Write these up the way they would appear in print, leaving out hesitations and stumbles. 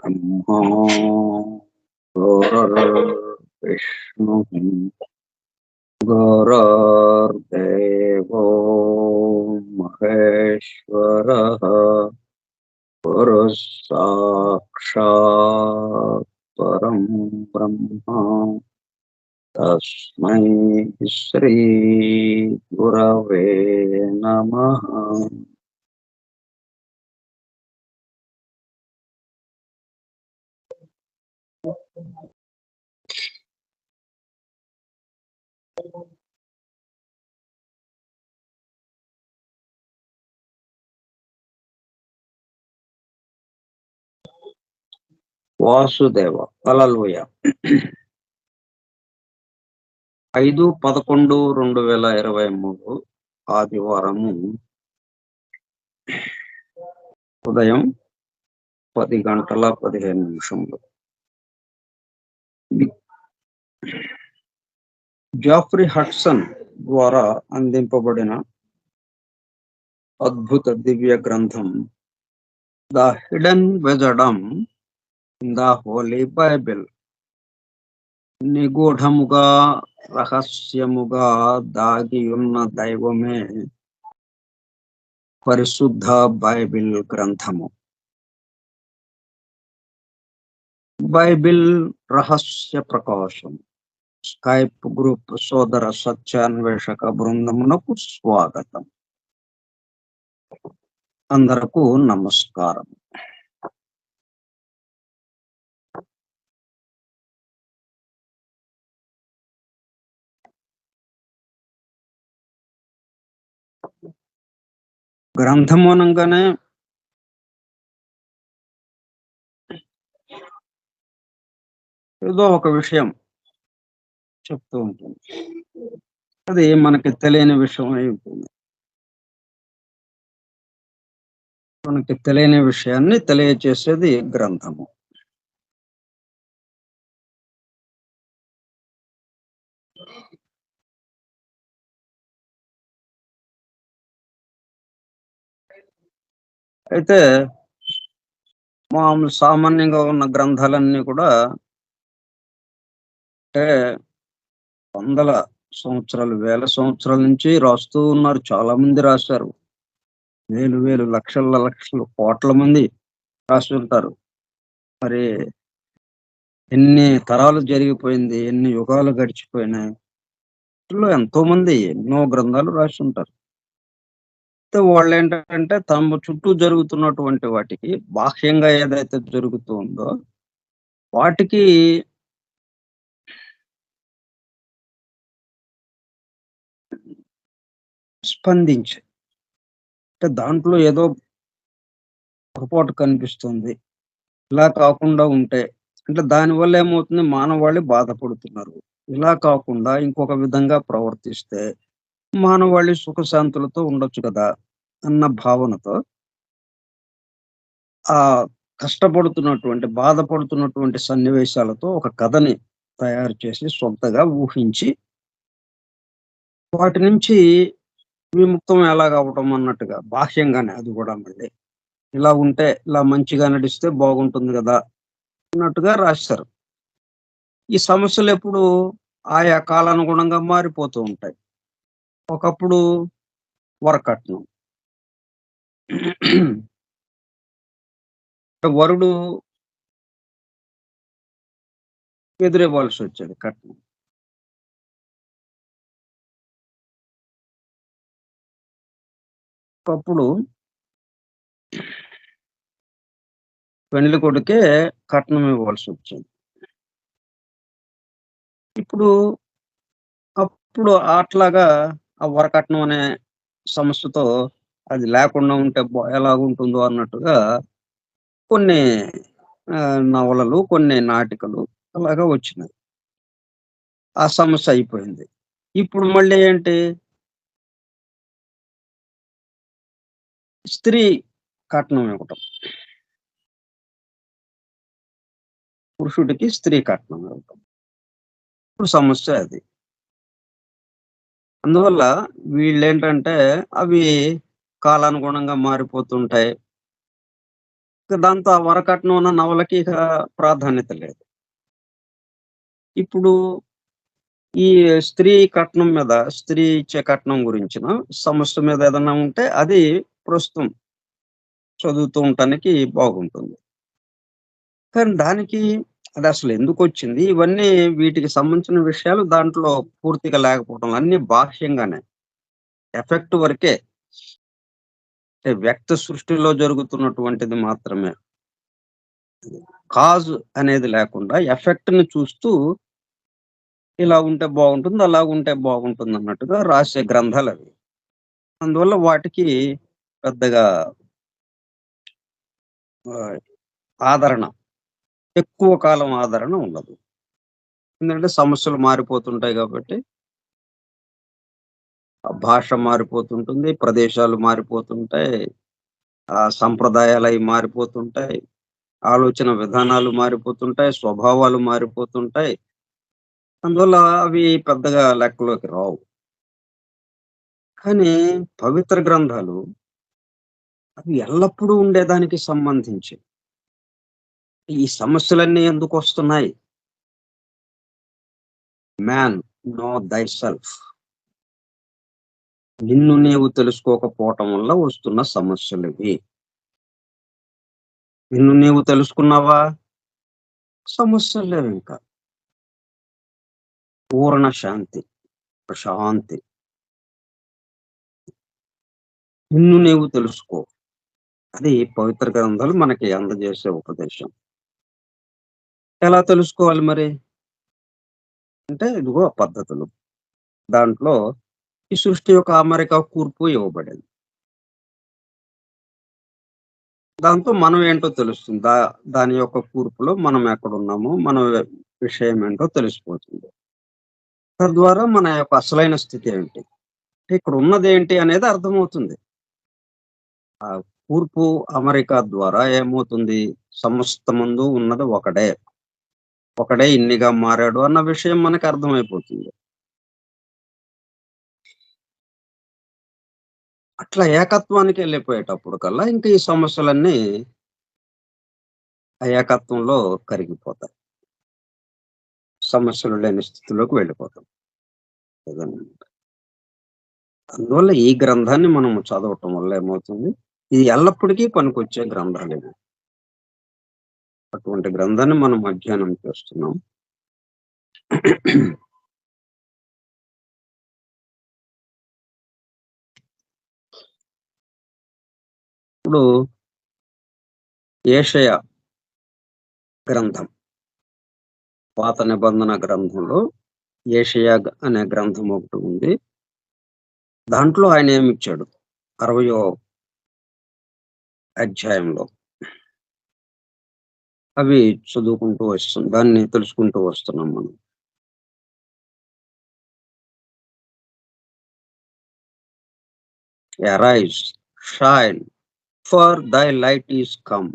ब्रह्मा गुरुर्विष्णु गुरुर्देवो महेश्वरः गुरुः साक्षात् परं ब्रह्म तस्मै श्री गुरवे नमः। వాసుదేవ హల్లెలూయా. 5/11/2023 ఆదివారము ఉదయం 10:15. జాఫ్రీ హడ్సన్ ద్వారా అందింపబడిన అద్భుత దివ్య గ్రంథం the hidden wisdom in the holy Bible. నిగూఢముగా రహస్యముగా దాగి ఉన్న దైవమే పరిశుద్ధ బైబిల్ గ్రంథము. బైబిల్ రహస్య ప్రకాశం స్కైప్ గ్రూప్ సోదర సత్యాన్వేషక బృందమునకు స్వాగతం. అందరకు నమస్కారం. గ్రంథము అనగానే ఏదో ఒక విషయం చెప్తూ ఉంటుంది, అది మనకి తెలియని విషయం అయి ఉంటుంది. మనకి తెలియని విషయాన్ని తెలియచేసేది గ్రంథము. అయితే సామాన్యంగా ఉన్న గ్రంథాలన్నీ కూడా అంటే వందల సంవత్సరాలు, వేల సంవత్సరాల నుంచి రాస్తూ ఉన్నారు. చాలా మంది రాశారు. వేలు వేలు లక్షల లక్షలు కోట్ల మంది రాసి ఉంటారు. మరి ఎన్ని తరాలు జరిగిపోయింది, ఎన్ని యుగాలు గడిచిపోయినాయి. ఎంతో మంది ఎన్నో గ్రంథాలు రాసి ఉంటారు. వాళ్ళు ఏంటంటే తమ చుట్టూ జరుగుతున్నటువంటి వాటికి బాహ్యంగా ఏదైతే జరుగుతుందో వాటికి స్పందించి, అంటే దాంట్లో ఏదో పొరపాటు కనిపిస్తుంది, ఇలా కాకుండా ఉంటే, అంటే దానివల్ల ఏమవుతుంది, మానవాళి బాధపడుతున్నారు, ఇలా కాకుండా ఇంకొక విధంగా ప్రవర్తిస్తే మానవాళి సుఖశాంతులతో ఉండొచ్చు కదా అన్న భావనతో ఆ కష్టపడుతున్నటువంటి, బాధపడుతున్నటువంటి సన్నివేశాలతో ఒక కథని తయారు చేసి సొంతగా ఊహించి వాటి నుంచి విముక్తం ఎలాగవటం అన్నట్టుగా బాహ్యంగానే, అది కూడా మళ్ళీ ఇలా ఉంటే, ఇలా మంచిగా నడిస్తే బాగుంటుంది కదా అన్నట్టుగా రాశారు. ఈ సమస్యలు ఎప్పుడు ఆయా కాలానుగుణంగా మారిపోతూ ఉంటాయి. ఒకప్పుడు వరకట్నం, వరుడు ఎదురేవాల్సి వచ్చేది కట్నం. ఒకప్పుడు పెళ్లి కొడుకే కట్నం ఇవ్వాల్సి వచ్చేది. అప్పుడు అట్లాగా ఆ వరకట్నం అనే సమస్యతో అది లేకుండా ఉంటే ఎలాగుంటుందో అన్నట్టుగా కొన్ని నవలలు, కొన్ని నాటికలు అలాగా వచ్చినాయి. ఆ సమస్య అయిపోయింది. ఇప్పుడు మళ్ళీ ఏంటి, స్త్రీ కట్నం ఇవ్వటం. పురుషుడికి స్త్రీ కట్నం ఇవ్వటం. ఇప్పుడు సమస్య అది. అందువల్ల వీళ్ళేంటంటే అవి కాలానుగుణంగా మారిపోతుంటాయి. దాంతో ఆ వరకట్నం ఉన్న నవలకి ఇక ప్రాధాన్యత లేదు. ఇప్పుడు ఈ స్త్రీ కట్నం మీద, స్త్రీ ఇచ్చే కట్నం గురించిన సమస్య మీద ఏదన్నా ఉంటే అది ప్రస్తుతం చదువుతూ ఉండటానికి బాగుంటుంది. కానీ దానికి అదసలు ఎందుకొచ్చింది? ఇవన్నీ వీటికి సంబంధించిన విషయాలు దాంట్లో పూర్తిగా లేకపోవటం. అన్నీ బాహ్యంగానే. ఎఫెక్ట్ వరకే. అంటే వ్యక్తి సృష్టిలో జరుగుతున్నటువంటిది మాత్రమే. కాజ్ అనేది లేకుండా ఎఫెక్ట్‌ని చూస్తూ ఇలా ఉంటే బాగుంటుంది, అలా ఉంటే బాగుంటుందన్నట్టుగా రాసే గ్రంథాలవి. అందువల్ల వాటికి పెద్దగా ఆహ్, ఆదరణ, ఎక్కువ కాలం ఆదరణ ఉండదు. ఎందుకంటే సమస్యలు మారిపోతుంటాయి గాబట్టి, ఆ భాష మారిపోతుంటుంది, ప్రదేశాలు మారిపోతుంటాయి, సంప్రదాయాలయి మారిపోతుంటాయి, ఆలోచన విధానాలు మారిపోతుంటాయి, స్వభావాలు మారిపోతుంటాయి. అందువల్ల అవి పెద్దగా లెక్కలోకి రావు. కానీ పవిత్ర గ్రంథాలు అవి ఎల్లప్పుడూ ఉండేదానికి సంబంధించి. ఈ సమస్యలన్నీ ఎందుకొస్తున్నాయి? Man no థైసెల్ఫ్. నిన్ను నీవు తెలుసుకోకపోవటం వల్ల వస్తున్న సమస్యలివి. నిన్ను నీవు తెలుసుకున్నావా? సమస్యలు లేవింక. పూర్ణ శాంతి, ప్రశాంతి. నిన్ను నీవు తెలుసుకో. అది పవిత్ర గ్రంథాలు మనకి అందజేసే ఉపదేశం. ఎలా తెలుసుకోవాలి మరి? అంటే ఇదిగో పద్ధతులు. దాంట్లో ఈ సృష్టి యొక్క అమరిక, కూర్పు ఇవ్వబడింది. దాంతో మనం ఏంటో తెలుస్తుంది. దాని యొక్క కూర్పులో మనం ఎక్కడున్నామో, మన విషయం ఏంటో తెలిసిపోతుంది. తద్వారా మన యొక్క అసలైన స్థితి ఏంటి? ఇక్కడ ఉన్నదేంటి అనేది అర్థమవుతుంది. ఆ కూర్పు, అమరిక ద్వారా ఏమవుతుంది? సమస్తమందు ఉన్నది ఒకడే. ఒకడే ఇన్నిగా మారాడు అన్న విషయం మనకు అర్థమైపోతుంది. అట్లా ఏకత్వానికి వెళ్ళిపోయేటప్పుడు కల్లా ఇంక ఈ సమస్యలన్నీ ఆ ఏకత్వంలో కరిగిపోతాయి. సమస్యలు లేని స్థితిలోకి వెళ్ళిపోతాం. కదండీ! అందువల్ల ఈ గ్రంథాన్ని మనము చదవటం వల్ల ఏమవుతుంది? ఇది ఎల్లప్పటికీ పనికొచ్చే గ్రంథాలివి. అటువంటి గ్రంథాన్ని మనం అధ్యయనం చేస్తున్నాం. ఇప్పుడు యెషయా గ్రంథం, పాత నిబంధన గ్రంథంలో యెషయా అనే గ్రంథం ఒకటి ఉంది. దాంట్లో ఆయన ఏమిచ్చాడు? 60వ అధ్యాయంలో అవి చదువుకుంటూ దాన్ని తెలుసుకుంటూ వస్తున్నాం మనం. Arise, shine, for thy light is come,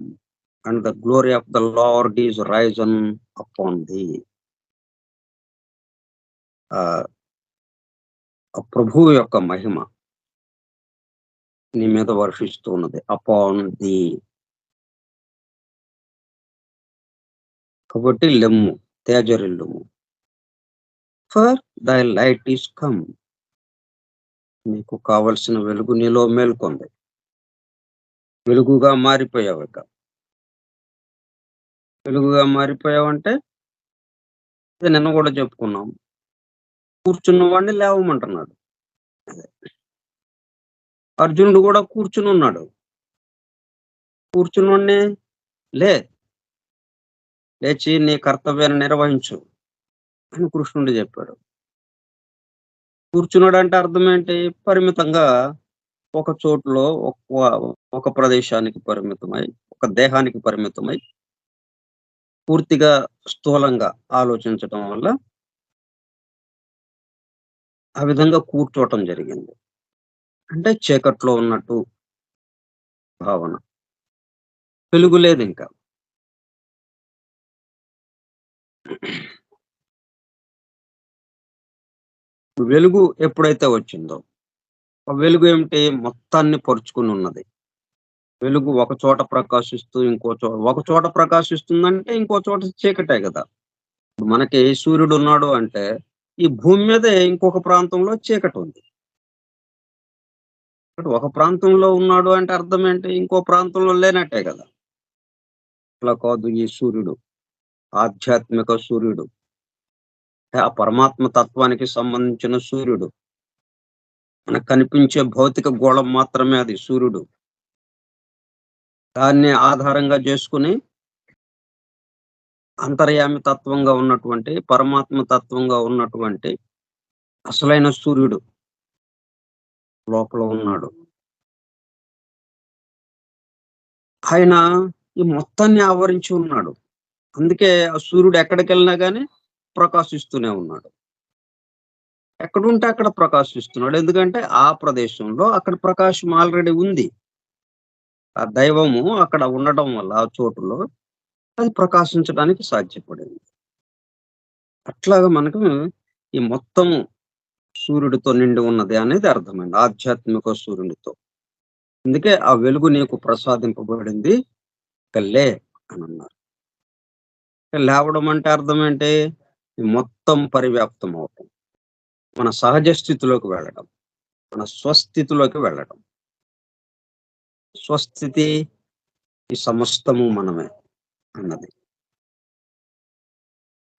and the glory of the Lord is risen upon thee. ఆ ప్రభువు యొక్క మహిమ నీ మీద వర్షిస్తూ ఉన్నది. Upon thee. కాబట్టి లెమ్ము, తేజరిల్లుము. For thy light is come. నీకు కావలసిన వెలుగు నీలో మేల్కొంది. వెలుగుగా మారిపోయావు ఇక. వెలుగుగా మారిపోయావంటే ఇది నిన్న కూడా చెప్పుకున్నాం. కూర్చున్న వాడిని లేవమంటున్నాడు. అర్జునుడు కూడా కూర్చుని ఉన్నాడు. కూర్చున్నోడిని లే, లేచి నీ కర్తవ్యాన్ని నిర్వహించు అని కృష్ణుడు చెప్పాడు. కూర్చున్నాడంటే అర్థం ఏంటి? పరిమితంగా ఒక చోటులో ఒక ప్రదేశానికి పరిమితమై, ఒక దేహానికి పరిమితమై, పూర్తిగా స్థూలంగా ఆలోచించటం వల్ల ఆ విధంగా కూర్చోవటం జరిగింది. అంటే చీకట్లో ఉన్నట్టు. భావన. వెలుగు లేదింక. వెలుగు ఎప్పుడైతే వచ్చిందో, ఆ వెలుగు ఏమిటి? మొత్తాన్ని పరుచుకొనున్నది. వెలుగు ఒక చోట ప్రకాశిస్తూ ఒక చోట ప్రకాశిస్తుందంటే ఇంకో చోట చీకటే గదా! మనకి సూర్యుడున్నాడు అంటే, ఈ భూమి మీదే ఇంకొక ప్రాంతంలో చీకటుంది. ఇప్పుడు ఒక ప్రాంతంలో ఉన్నాడు అంటే అర్థమేంటి? ఇంకో ప్రాంతంలో లేనట్టే గదా! అట్లా కాదు ఈ సూర్యుడు. ఆధ్యాత్మిక సూర్యుడు. ఆ పరమాత్మ తత్వానికి సంబంధించిన సూర్యుడు. మనకు కనిపించే భౌతిక గోళం మాత్రమే అది సూర్యుడు. దాన్ని ఆధారంగా జేసుకొని అంతర్యామి తత్వంగా ఉన్నటువంటి, పరమాత్మ తత్వంగా ఉన్నటువంటి అసలైన సూర్యుడు లోపల ఉన్నాడు. ఆయన ఈ మొత్తాన్ని ఆవరించి ఉన్నాడు. అందుకే ఆ సూర్యుడు ఎక్కడికెళ్ళినా గాని ప్రకాశిస్తూనే ఉన్నాడు. ఎక్కడుంటే అక్కడ ప్రకాశిస్తున్నాడు. ఎందుకంటే ఆ ప్రదేశంలో అక్కడ ప్రకాశం ఆల్రెడీ ఉంది. ఆ దైవము అక్కడ ఉండడం వల్ల ఆ చోటులో అది ప్రకాశించడానికి సాధ్యపడింది. అట్లాగా మనకు ఈ మొత్తము సూర్యుడితో నిండి ఉన్నది అనేది అర్థమైంది. ఆధ్యాత్మిక సూర్యునితో. అందుకే ఆ వెలుగు నీకు ప్రసాదింపబడింది. ఇక లే అనన్నారు. లేవడం అంటే అర్థం ఏంటి? ఈ మొత్తం పరివ్యాప్తం అవ్వటం. మన సహజ స్థితిలోకి వెళ్ళడం. మన స్వస్థితిలోకి వెళ్ళడం. స్వస్థితి ఈ సమస్తము మనమే అన్నది.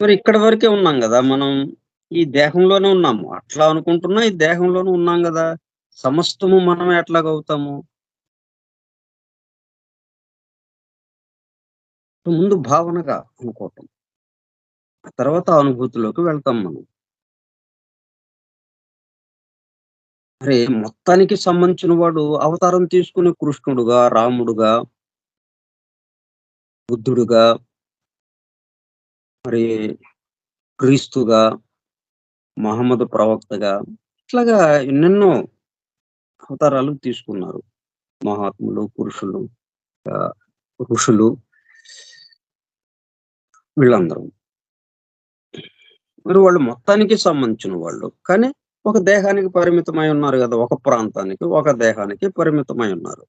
మరి ఇక్కడి వరకే ఉన్నాం గదా! మనం ఈ దేహంలోనే ఉన్నాము. అట్లా అనుకుంటున్నా ఈ దేహంలోనే ఉన్నాం గదా! సమస్తము మనమే ఎట్లాగవుతాము? ముందు భావనగా అనుకోవటం. ఆ తర్వాత అనుభూతిలోకి వెళ్తాం మనం. మరి మొత్తానికి సంబంధించిన వాడు అవతారం తీసుకుని కృష్ణుడుగా, రాముడుగా, బుద్ధుడుగా, మరి క్రీస్తుగా, మహమ్మద్ ప్రవక్తగా ఇట్లాగా ఎన్నెన్నో అవతారాలు తీసుకున్నారు. మహాత్ములు, పురుషులు, ఆహ్, ఋషులు వీళ్ళందరూ. మరి వాళ్ళు మొత్తానికి సంబంధించిన వాళ్ళు. కానీ ఒక దేహానికి పరిమితమై ఉన్నారు గదా! ఒక ప్రాంతానికి, ఒక దేహానికి పరిమితమై ఉన్నారు.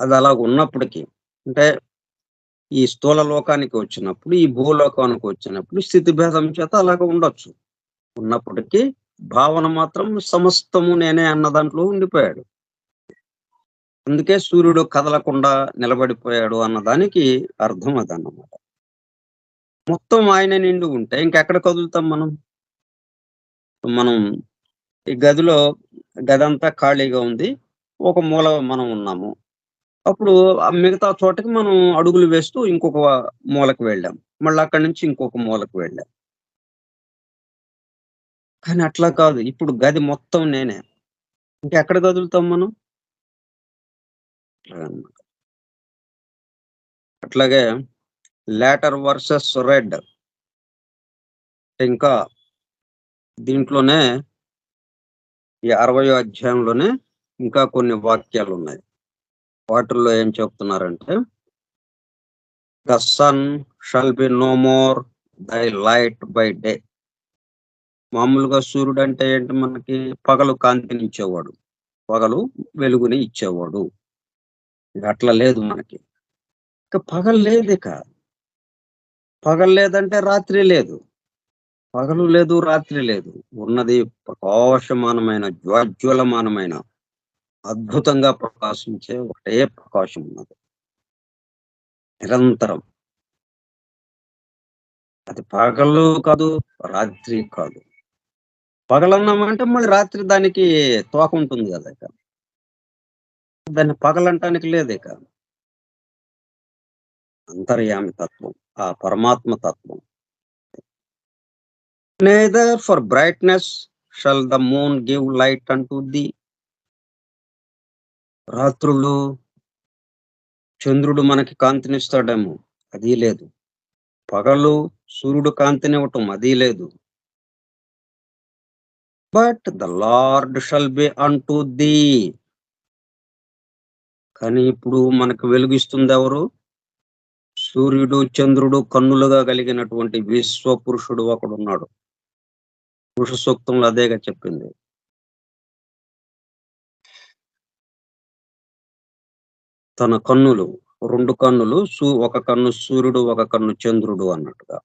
అది అలాగున్నప్పటికీ అంటే ఈ స్థూల లోకానికి వచ్చినప్పుడు, ఈ భూలోకానికి వచ్చినప్పుడు స్థితి భేదం చేత అలాగ ఉండొచ్చు. ఉన్నప్పటికీ భావన మాత్రం సమస్తము నేనే అన్న దాంట్లో ఉండిపోయాడు. అందుకే సూర్యుడు కదలకుండా నిలబడిపోయాడు అన్నదానికి అర్థం అదన్నమాట. మొత్తం ఆయన నిండి ఉంటే ఇంకెక్కడ కదులుతాం మనం? మనం ఈ గదంతా ఖాళీగా ఉంది. ఒక మూల మనం ఉన్నాము. అప్పుడు ఆ మిగతా చోటకి మనం అడుగులు వేస్తూ ఇంకొక మూలకి వెళ్ళాం. మళ్ళా అక్కడి నుంచి ఇంకొక మూలకి వెళ్ళాం. కానీ అట్లా కాదు. ఇప్పుడు గది మొత్తం నేనే. ఇంకెక్కడ కదులుతాం మనం? అట్లగనమాట. అట్లాగే లేటర్ వర్సెస్ రెడ్ ఇంకా దీంట్లోనే ఈ 60వ అధ్యాయంలోనే ఇంకా కొన్ని వాక్యాలున్నాయి. వాటిల్లో ఏం చెప్తున్నారంటే, "the sun shall be no more thy light by day." మామూలుగా సూర్యుడంటే ఏంటి మనకి? పగలు కాంతినిచ్చేవాడు. పగలు వెలుగుని ఇచ్చేవాడు. ఇక అట్లా లేదు మనకి. ఇక పగలు లేదిక. పగలు లేదంటే రాత్రి లేదు. పగలు లేదు, రాత్రి లేదు. ఉన్నది ప్రకాశమానమైన, జ్వాజ్వలమానమైన, అద్భుతంగా ప్రకాశించే ఒకటే ప్రకాశం ఉన్నది. నిరంతరం. అది పగలు కాదు, రాత్రి కాదు. పగలన్నామంటే మళ్ళీ రాత్రి దానికి తోకుంటుంది గదా! ఇక. దాన్ని పగలంటానికి లేదిక. అంతర్యామి తత్వం. ఆ పరమాత్మ తత్వం. "Neither for brightness shall the moon give light అంటు థీ." రాత్రుళ్ళు చంద్రుడు మనకి కాంతినిస్తాడేమో, అదీ లేదు. పగలు సూర్యుడు కాంతినివ్వటం, అదీ లేదు. But the Lord shall B అంటు థీ. కానీ ఇప్పుడు మనకు వెలుగిస్తుంది ఎవరు? సూర్యుడు, చంద్రుడు కన్నులుగా కలిగినటువంటి విశ్వపురుషుడు ఒకడున్నాడు. పురుష సూక్తంలో అదేగా చెప్పింది. తన కన్నులు 2 కన్నులు ఒక కన్ను సూర్యుడు, ఒక కన్ను చంద్రుడు అన్నట్టుగా.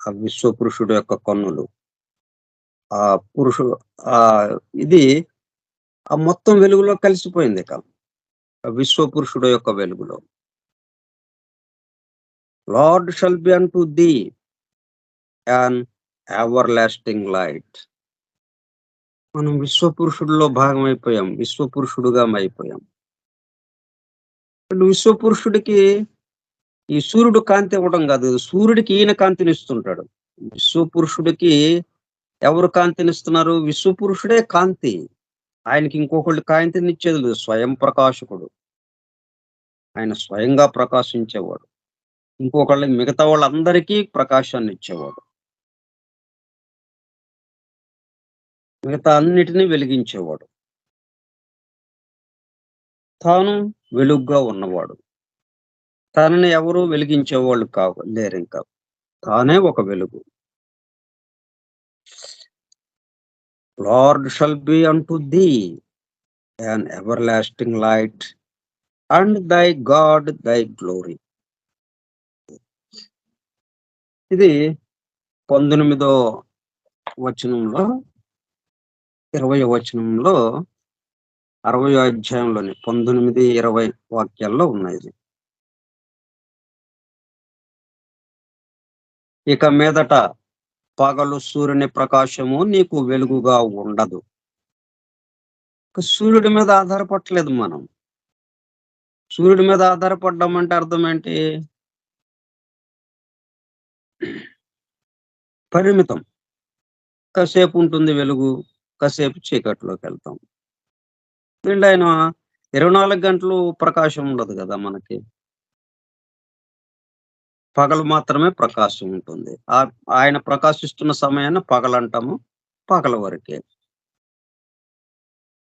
ఆ విశ్వపురుషుడు యొక్క కన్నులు. ఆ పురుషుడు ఇది ఆ మొత్తం వెలుగులో కలిసిపోయిందిక. ఆ విశ్వపురుషుడు యొక్క వెలుగులో. Lord shall B unto థీ an everlasting light. మనం విశ్వపురుషుడిలో భాగమైపోయాం. విశ్వపురుషుడుగా అయిపోయాం. విశ్వపురుషుడికి ఈ సూర్యుడు కాంతి ఇవ్వడం కాదు. సూర్యుడికి ఈయన కాంతినిస్తుంటాడు. విశ్వపురుషుడికి ఎవరు కాంతినిస్తున్నారు? విశ్వపురుషుడే కాంతి. ఆయనకి ఇంకొకళ్ళు కాంతినిచ్చేది లేదు. స్వయం ప్రకాశకుడు. ఆయన స్వయంగా ప్రకాశించేవాడు. మిగతా వాళ్ళందరికీ ప్రకాశాన్ని ఇచ్చేవాడు. మిగతా అన్నిటినీ వెలిగించేవాడు. తాను వెలుగ్గా ఉన్నవాడు. తనని ఎవరు వెలిగించేవాళ్ళు లేరింకా. తానే ఒక వెలుగు. Lord shall B unto థీ an everlasting light and thy God thy glory. ఇది 19వ వచనంలో 20వ వచనంలో 60వ అధ్యాయంలోని 19, 20 వాక్యాల్లో ఉన్నాయి. ఇక మీదట పగలు సూర్యుని ప్రకాశము నీకు వెలుగుగా ఉండదు. సూర్యుడి మీద ఆధారపడలేదు మనం. సూర్యుడి మీద ఆధారపడ్డం అంటే అర్థం ఏంటి? పరిమితం. కాసేపు ఉంటుంది వెలుగు, కాసేపు చీకట్లోకి వెళ్తాం. ఆయన 24 గంటలు ప్రకాశం ఉండదు కదా మనకి. పగలు మాత్రమే ప్రకాశం ఉంటుంది. ఆయన ప్రకాశిస్తున్న సమయాన్ని పగలంటాము. పగల వరకే.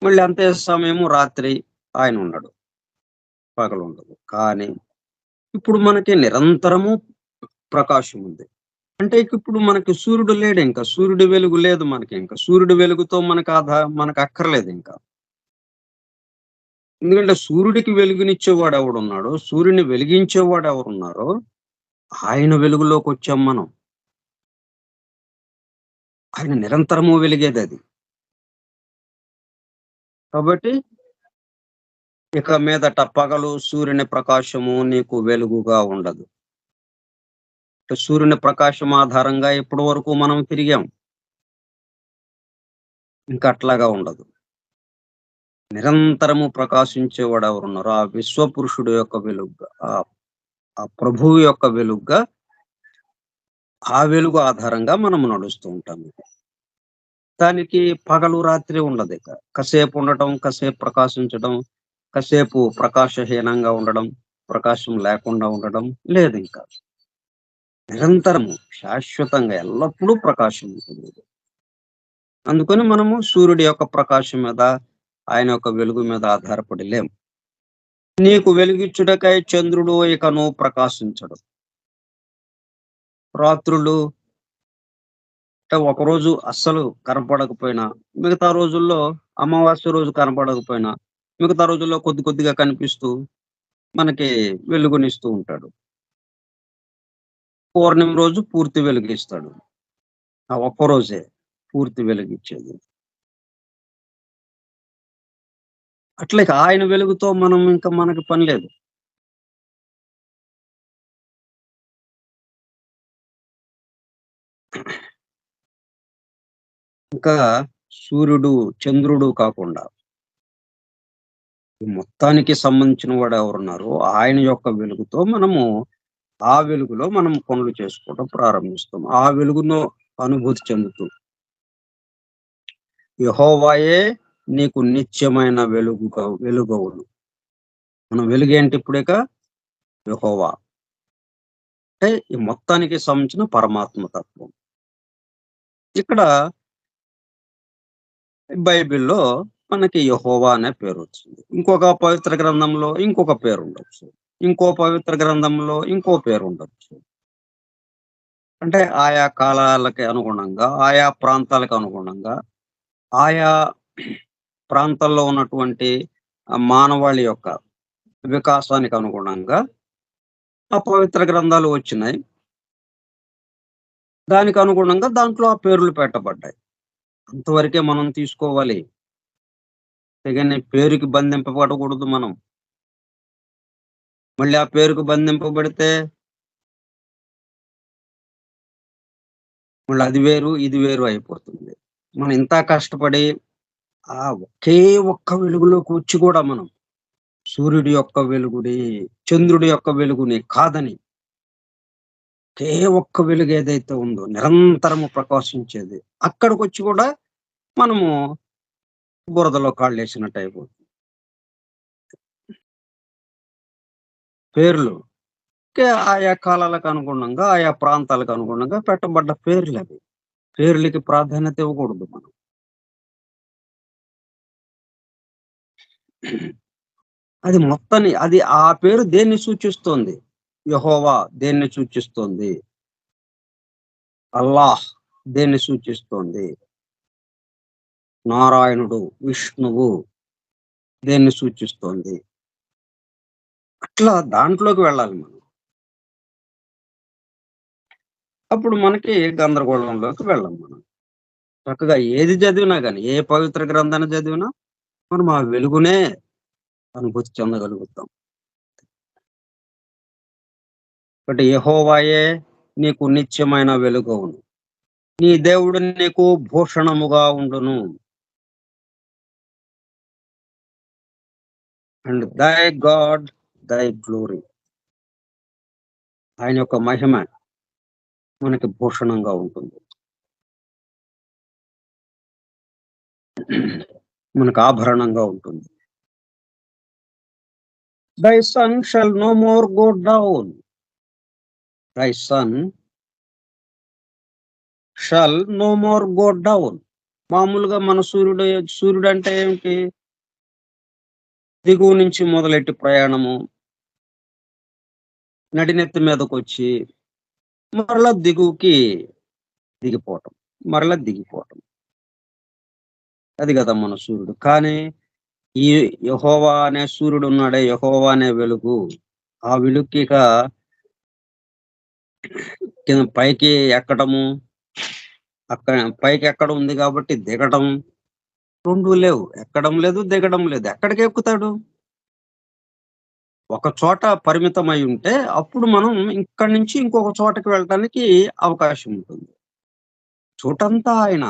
మళ్ళీ అంతే సమయము రాత్రి ఆయన ఉండడు. పగలుండదు. కానీ ఇప్పుడు మనకి నిరంతరము ప్రకాశం ఉంది. అంటే ఇప్పుడు మనకి సూర్యుడు లేడు ఇంకా. సూర్యుడి వెలుగు లేదు మనకి ఇంకా. సూర్యుడి వెలుగుతో మనకు అక్కర్లేదు ఇంకా. ఎందుకంటే సూర్యుడికి వెలుగునిచ్చేవాడు ఎవడున్నాడో, సూర్యుని వెలిగించేవాడు ఎవరున్నారో ఆయన వెలుగులోకి వచ్చాం మనం. ఆయన నిరంతరము వెలిగేది అది. కాబట్టి ఇక మీదట పగలు సూర్యుని ప్రకాశము నీకు వెలుగుగా ఉండదు. సూర్యుని ప్రకాశం ఆధారంగా ఇప్పటి వరకు మనం తిరిగాం. ఇంకా అట్లాగా ఉండదు. నిరంతరము ప్రకాశించేవాడు ఎవరున్నారో ఆ విశ్వపురుషుడు యొక్క వెలుగుగా, ఆ ప్రభువు యొక్క వెలుగుగా, ఆ వెలుగు ఆధారంగా మనం నడుస్తూ ఉంటాం. దానికి పగలు రాత్రి ఉండదు ఇక. కాసేపు ఉండటం, కాసేపు ప్రకాశించడం, కాసేపు ప్రకాశహీనంగా ఉండడం, ప్రకాశం లేకుండా ఉండడం లేదు ఇంకా. నిరంతరము శాశ్వతంగా ఎల్లప్పుడూ ప్రకాశం ఉంటుంది. అందుకని మనము సూర్యుడి యొక్క ప్రకాశం మీద, ఆయన యొక్క వెలుగు మీద ఆధారపడి లేం. నీకు వెలుగిచ్చుటకై చంద్రుడు ఇకను ప్రకాశించడు. రాత్రులు అంటే ఒకరోజు అస్సలు కనపడకపోయినా, మిగతా రోజుల్లో అమావాస్య రోజు కనపడకపోయినా, మిగతా రోజుల్లో కొద్ది కొద్దిగా కనిపిస్తూ మనకి వెలుగునిస్తూ ఉంటాడు. పౌర్ణమి రోజు పూర్తి వెలుగిస్తాడు. ఆ ఒక్కరోజే పూర్తి వెలుగిచ్చేది. అట్లే ఆయన వెలుగుతో మనకి పని లేదు. ఇంకా సూర్యుడు, చంద్రుడు కాకుండా ఈ మొత్తానికి సంబంధించిన వాడు ఎవరున్నారో ఆయన యొక్క వెలుగుతో ఆ వెలుగులో మనం పనులు చేసుకోవడం ప్రారంభిస్తాం. ఆ వెలుగును అనుభూతి చెందుతూ యెహోవాయే నీకు నిత్యమైన వెలుగవును. మన వెలుగేంటి ఇప్పుడిక? యెహోవా. అంటే ఈ మొత్తానికి సంబంధించిన పరమాత్మ తత్వం. ఇక్కడ బైబిల్‌లో మనకి యెహోవా అనే పేరు వచ్చింది. ఇంకొక పవిత్ర గ్రంథంలో ఇంకొక పేరు ఉండొచ్చు. ఇంకో పవిత్ర గ్రంథంలో ఇంకో పేరు ఉండొచ్చు. అంటే ఆయా కాలాలకి అనుగుణంగా, ఆయా ప్రాంతాలకు అనుగుణంగా, ఆయా ప్రాంతాల్లో ఉన్నటువంటి మానవాళి యొక్క వికాసానికి అనుగుణంగా ఆ పవిత్ర గ్రంథాలు వచ్చినాయి. దానికి అనుగుణంగా దాంట్లో ఆ పేర్లు పెట్టబడ్డాయి. అంతవరకే మనం తీసుకోవాలి. అంతేగాని పేరుకి బంధింపబడకూడదు మనం. మళ్ళీ ఆ పేరుకు బంధింపబడితే మళ్ళీ అది వేరు, ఇది వేరు అయిపోతుంది. మనం ఇంత కష్టపడి ఆ ఒకే ఒక్క వెలుగులోకి వచ్చి కూడా మనం సూర్యుడి యొక్క వెలుగుని, చంద్రుడి యొక్క వెలుగుని కాదని ఒకే ఒక్క వెలుగు ఏదైతే ఉందో నిరంతరము ప్రకాశించేది. అక్కడికొచ్చి కూడా మనము బురదలో కాళ్ళేసినట్టు అయిపోతుంది. పేర్లు ఆయా కాలాలకు అనుగుణంగా, ఆయా ప్రాంతాలకు అనుగుణంగా పెట్టబడ్డ పేర్లవి. పేర్లకి ప్రాధాన్యత ఇవ్వకూడదు మనం. అది మొత్తాన్ని అది ఆ పేరు దేన్ని సూచిస్తోంది? యెహోవా దేన్ని సూచిస్తోంది? అల్లాహ్ దేన్ని సూచిస్తోంది? నారాయణుడు, విష్ణువు దేన్ని సూచిస్తోంది? అట్లా దాంట్లోకి వెళ్ళాలి మనం. అప్పుడు మనకి గందరగోళంలోకి వెళ్ళం మనం. చక్కగా ఏది చదివినా గాని, ఏ పవిత్ర గ్రంథాన్ని చదివినా మనం ఆ వెలుగునే అనుభూతి చెందగలుగుతాం. ఒకటి యెహోవాయే నీకు నిత్యమైన వెలుగవును. నీ దేవుడు నీకు భూషణముగా ఉండును. అండ్ దై గాడ్ దై గ్లోరీ. ఆయన యొక్క మహిమ మనకి భూషణంగా ఉంటుంది. మనకు ఆభరణంగా ఉంటుంది. Thy sun shall no more go down. Thy sun shall no more go down. మామూలుగా మన సూర్యుడంటే ఏమిటి? దిగువ నుంచి మొదలెట్టి ప్రయాణము, నడినెత్తి మీదకొచ్చి, మరలా దిగువకి దిగిపోవటం, మరలా దిగిపోవటం. అది కదా మన సూర్యుడు. కానీ ఈ యెహోవా అనే సూర్యుడున్నాడే, యెహోవా అనే వెలుగు, ఆ వెలుక్కిక కింద పైకి ఎక్కడము, అక్కడ పైకెక్కడం ఉంది కాబట్టి దిగడం 2 లేవు. ఎక్కడం లేదు, దిగడం లేదు. ఎక్కడికెక్కుతాడు? ఒక చోట పరిమితమై ఉంటే అప్పుడు మనం ఇక్కడి నుంచి ఇంకొక చోటకి వెళ్ళటానికి అవకాశం ఉంటుంది. చోటంతా ఆయన,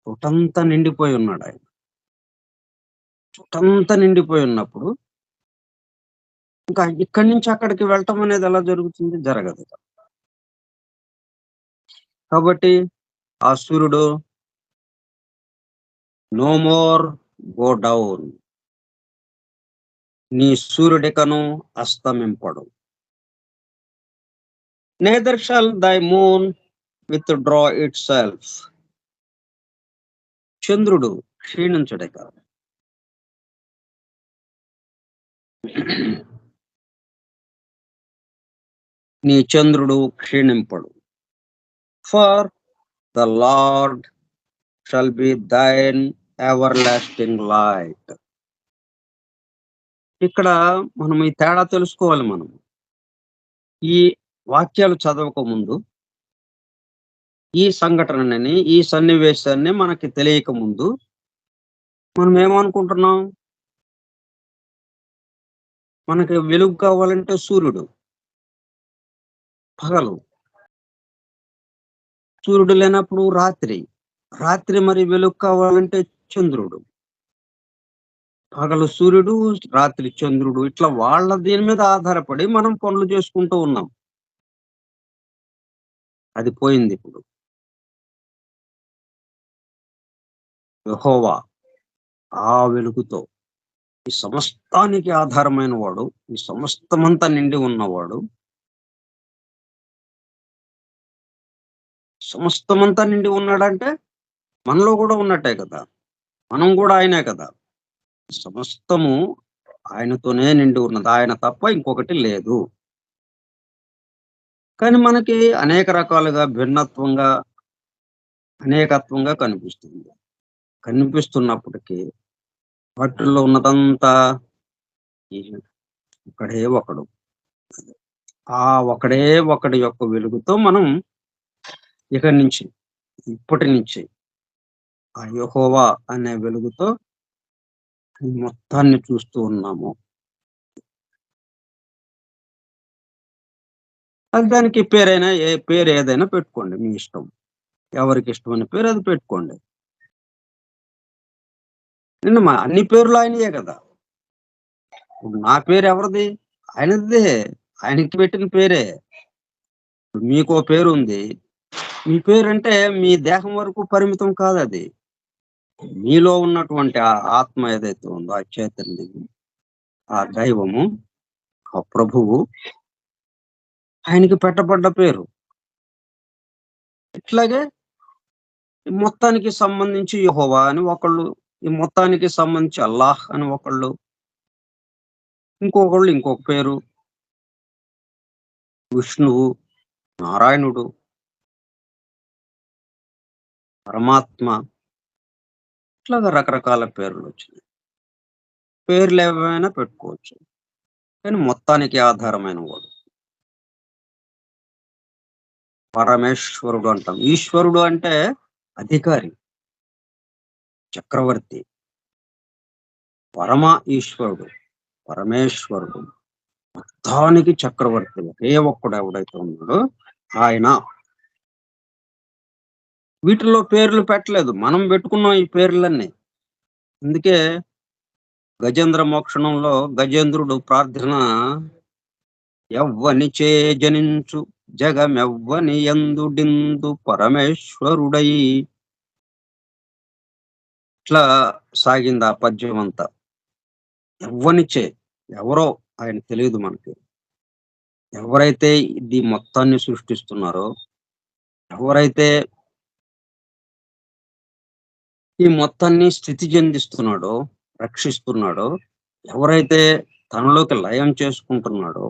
చోటంతా నిండిపోయి ఉన్నాడాయన. చోటంతా నిండిపోయి ఉన్నప్పుడు ఇంకా ఇక్కడి నుంచి అక్కడికి వెళ్ళటం అనేది ఎలా జరుగుతుంది? జరగదు. కాబట్టి ఆ సూర్యుడు నో మోర్ గో డౌన్. నీ సూర్యుడికను అస్తమింపడు. Neither shall thy moon withdraw itself. చంద్రుడు క్షీణించడిక. నీ చంద్రుడు క్షీణింపడు. For the Lord shall be thine everlasting light. ఇక్కడ మనం ఈ తేడా తెలుసుకోవాలి మనం. ఈ వాక్యాలు చదవక ముందు, ఈ సంఘటనని, ఈ సన్నివేశాన్ని మనకి తెలియక ముందు మనం ఏమనుకుంటున్నాం? మనకి వెలుగు కావాలంటే సూర్యుడు. పగలు. సూర్యుడు లేనప్పుడు రాత్రి. రాత్రి మరి వెలుగు కావాలంటే చంద్రుడు. పగలు సూర్యుడు, రాత్రి చంద్రుడు. ఇట్లా వాళ్ళ దీని మీద ఆధారపడి మనం పనులు చేసుకుంటూ ఉన్నాం. అది పోయిందిప్పుడు. యెహోవా ఆ వెలుగుతో ఈ సమస్తానికి ఆధారమైన వాడు, ఈ సమస్తమంతా నిండి ఉన్నవాడు, సమస్తమంతా నిండి ఉన్నాడంటే మనలో కూడా ఉన్నట్టే కదా! మనం కూడా ఆయనే కదా! సమస్తము ఆయనతోనే నిండి ఉన్నది. ఆయన తప్ప ఇంకొకటి లేదు. కానీ మనకి అనేక రకాలుగా భిన్నత్వంగా, అనేకత్వంగా కనిపిస్తుంది. కనిపిస్తున్నప్పటికీ వాటిల్లో ఉన్నదంతా ఈ ఒక్కడే ఒకడు. ఆ ఒకడే ఒకడి యొక్క వెలుగుతో మనం ఇక నుంచి, ఇప్పటి నుంచి ఆ యెహోవా అనే వెలుగుతో ఈ మొత్తాన్ని చూస్తూ ఉన్నాము. అది దానికి పేరైనా ఏ పేరు ఏదైనా పెట్టుకోండి మీ ఇష్టం. ఎవరికి ఇష్టమైన పేరు అది పెట్టుకోండి. నిన్న అన్ని పేర్లు ఆయనయే కదా! ఇప్పుడు నా పేరు ఎవరిది? ఆయనదే. ఆయనకి పెట్టిన పేరే. ఇప్పుడు మీకో పేరుంది. మీ పేరంటే మీ దేహం వరకు పరిమితం కాదది. మీలో ఉన్నటువంటి ఆ ఆత్మ ఏదైతే ఉందో, ఆ చైతన్యం, ఆ దైవము, ఆ ప్రభువు ఆయనకి పెట్టబడ్డ పేరు. ఇట్లాగే ఈ మొత్తానికి సంబంధించి యెహోవా అని ఒకళ్ళు, ఈ మొత్తానికి సంబంధించి అల్లాహ్ అని ఒకళ్ళు, ఇంకొకళ్ళు ఇంకొక పేరు, విష్ణువు, నారాయణుడు, పరమాత్మ ఇట్లాగా రకరకాల పేర్లొచ్చినాయి. పేర్లేవైనా పెట్టుకోవచ్చు. కానీ మొత్తానికి ఆధారమైన వాడు. పరమేశ్వరుడు అంటాం. ఈశ్వరుడు అంటే అధికారి, చక్రవర్తి. పరమ ఈశ్వరుడు, పరమేశ్వరుడు. మొత్తానికి చక్రవర్తి. ఒకే ఒక్కడు ఎవడైతే ఉన్నాడో ఆయన. వీటిల్లో పేర్లు పెట్టలేదు. మనం పెట్టుకున్నాం ఈ పేర్లన్నీ. అందుకే గజేంద్ర మోక్షణంలో గజేంద్రుడు ప్రార్థన ఎవ్వనిచే జనించు జగమెవ్వని యందుడిందు పరమేశ్వరుడై. ఇట్లా సాగింది ఆ పద్యమంతా. ఎవ్వనిచే, ఎవరో ఆయన తెలీదు మనకి. ఎవరైతే ఇది మొత్తాన్ని సృష్టిస్తున్నారో, ఎవరైతే ఈ మొత్తాన్ని స్థితి చెందిస్తున్నాడో, రక్షిస్తున్నాడో, ఎవరైతే తనలోకి లయం చేసుకుంటున్నాడో,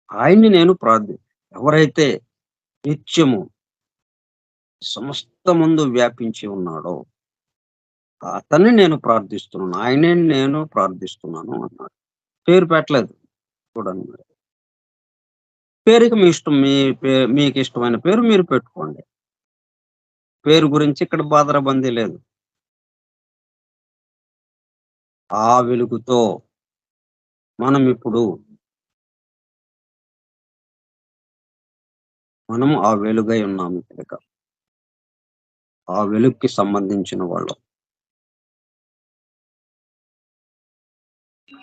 ఆయన్ని నేను ఎవరైతే నిత్యము సమస్తమందు వ్యాపించి ఉన్నాడో, అతన్ని నేను ప్రార్థిస్తున్నాను. ఆయనే నేను ప్రార్థిస్తున్నాను అన్నాడు. పేరు పెట్టలేదు చూడండి మరి. పేరుకి మీ ఇష్టం. మీకిష్టమైన పేరు మీరు పెట్టుకోండి. పేరు గురించి ఇక్కడ బాదరాబందీ లేదు. ఆ వెలుగుతో మనమిప్పుడు మనం ఆ వెలుగై ఉన్నాము ఇక. ఆ వెలుగుకి సంబంధించిన వాళ్ళం.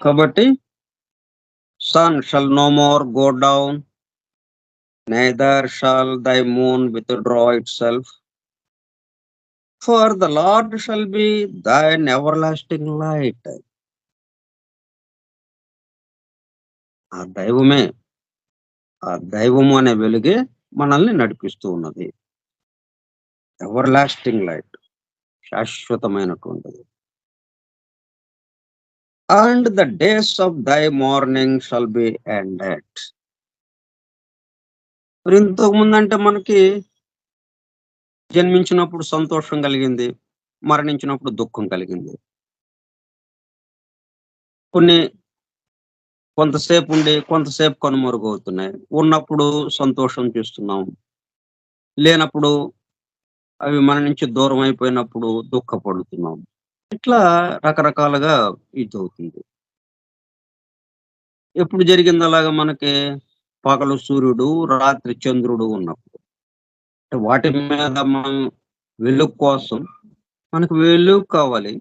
కాబట్టి sun shall no more go down, neither shall thy moon withdraw itself, for the Lord shall be thine everlasting light. ఆ దైవమే, ఆ దైవము అనే వెలుగే మనల్ని నడిపిస్తూ ఉన్నది. ఎవర్ లాస్టింగ్ లైట్, శాశ్వతమైనటువంటిది. And the days of thy mourning shall be ended. మరి ఇంతకు ముందంటే మనకి జన్మించినప్పుడు సంతోషం కలిగింది, మరణించినప్పుడు దుఃఖం కలిగింది. కొన్ని కొంతసేపు ఉండి, కొంతసేపు కనుమరుగవుతున్నాయి. ఉన్నప్పుడు సంతోషం చూస్తున్నాం. లేనప్పుడు అవి మన నుంచి దూరం అయిపోయినప్పుడు దుఃఖపడుతున్నాం. ఇట్లా రకరకాలుగా ఇదవుతుంది. ఎప్పుడు జరిగింది అలాగా మనకి? పగలు సూర్యుడు, రాత్రి చంద్రుడు ఉన్నప్పుడు. అంటే వాటి మీద మనం వెలుగు కోసం మనకు వెలుగు కావాలి.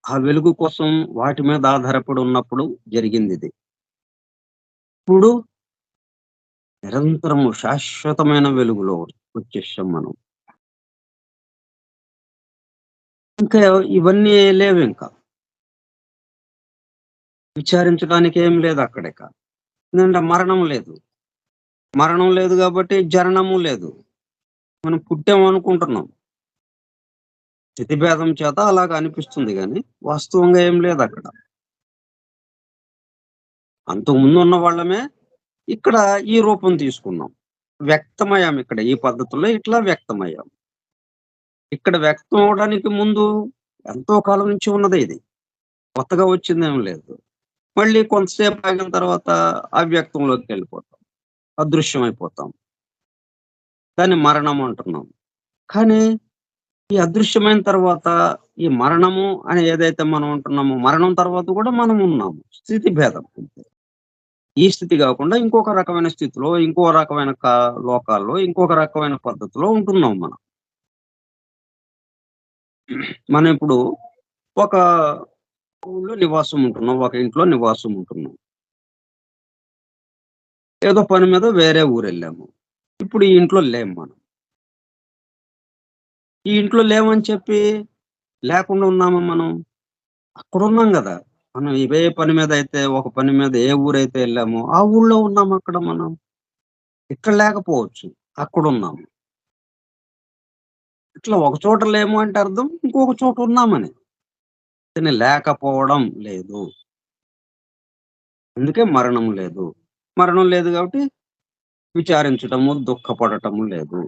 ఆ వెలుగు కోసం వాటి మీద ఆధారపడి ఉన్నప్పుడు జరిగిందిది. ఇప్పుడు నిరంతరము శాశ్వతమైన వెలుగులో వచ్చేసాం మనం. ఇంకా ఇవన్నీ లేవింక. విచారించడానికి ఏం లేదక్కడిక. ఎందుకంటే మరణం లేదు. మరణం లేదు గాబట్టి జననము లేదు. మనం పుట్టాం అనుకుంటున్నాం. స్థితిభేదం చేత అలాగ అనిపిస్తుంది గానీ, వాస్తవంగా ఏం లేదక్కడ. అంతకుముందు ఉన్న వాళ్ళమే ఇక్కడ ఈ రూపం తీసుకున్నాం. వ్యక్తమయ్యాం ఇక్కడ. ఈ పద్ధతుల్లో ఇట్లా వ్యక్తమయ్యాం. ఇక్కడ వ్యక్తం అవ్వడానికి ముందు ఎంతో కాలం నుంచి ఉన్నదే ఇది. కొత్తగా వచ్చిందేం లేదు. మళ్ళీ కొంతసేపు ఆగిన తర్వాత అవ్యక్తంలోకెళ్ళిపోతాం. అదృశ్యమైపోతాం. దాన్ని మరణం అంటున్నాం. కానీ ఈ అదృశ్యమైన తర్వాత ఈ మరణము అని ఏదైతే మనం అంటున్నామో, మరణం తర్వాత కూడా మనం ఉన్నాము. స్థితి భేదం అంతే. ఈ స్థితి గాకుండా ఇంకొక రకమైన స్థితిలో, ఇంకో రకమైన లోకాల్లో, ఇంకొక రకమైన పద్ధతిలో ఉంటున్నాం మనం. మనం ఇప్పుడు ఒక ఊళ్ళో నివాసం ఉంటున్నాం. ఒక ఇంట్లో నివాసం ఉంటున్నాం. ఏదో పని మీద వేరే ఊరెళ్ళాము. ఇప్పుడు ఈ ఇంట్లో లేము మనం. ఈ ఇంట్లో లేమని చెప్పి లేకుండా ఉన్నామా మనం? అక్కడున్నాం గదా! మనం ఇవే పని మీద అయితే ఒక పని మీద ఏ ఊరైతే ఎళ్ళామో, ఆ ఊళ్ళో ఉన్నాం అక్కడ మనం. ఇక్కడ లేకపోవచ్చు. అక్కడున్నాము. ఇట్లా ఒక చోట లేము అంటే అర్థం ఇంకొక చోట ఉన్నామని. కానీ లేకపోవడం లేదు. అందుకే మరణం లేదు. మరణం లేదు గాబట్టి విచారించటము, దుఃఖపడటము లేదు.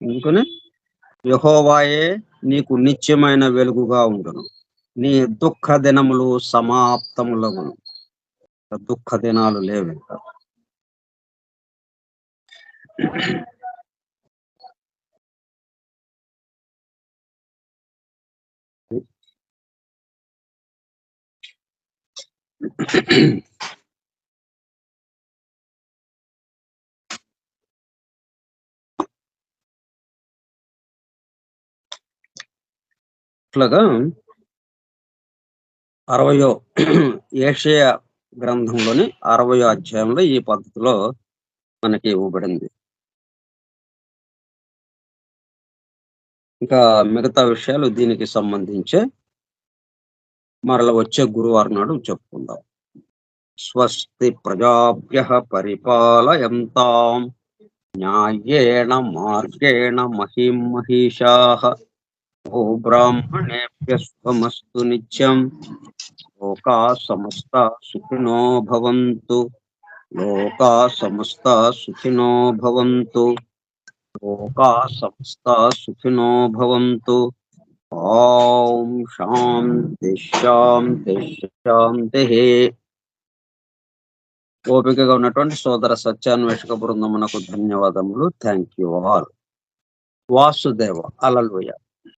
అందుకని యెహోవాయే నీకు నిత్యమైన వెలుగుగా ఉండును. నీ దుఃఖ దినములు సమాప్తములగును. దుఃఖ దినాలు లేవింక. ఇట్లాగా 60 యెషయా గ్రంథంలోని 60 అధ్యాయంలో ఈ పద్ధతిలో మనకి ఇవ్వబడింది. ఇంకా మిగతా విషయాలు దీనికి సంబంధించే మరల వచ్చే గురువారం నాడు చెప్పుకుందాం. స్వస్తి ప్రజాభ్యః పరిపాలయంతాం న్యాయేణ మార్గేణ మహిం మహిషాః గోబ్రాహ్మణేభ్యः శుభమస్తు నిత్యం. లోకాः సమస్తాः సుఖినో భవంతు. లోకాः సమస్తాः సుఖినో భవంతు. లోకాः సమస్తాः సుఖినో భవంతు. ఓం శాంతి శాంతి శాంతిః. ఓపికగా ఉన్నటువంటి సోదర సత్యాన్వేషక బృందమునకు ధన్యవాదములు. Thank you all. Vasudeva. Hallelujah.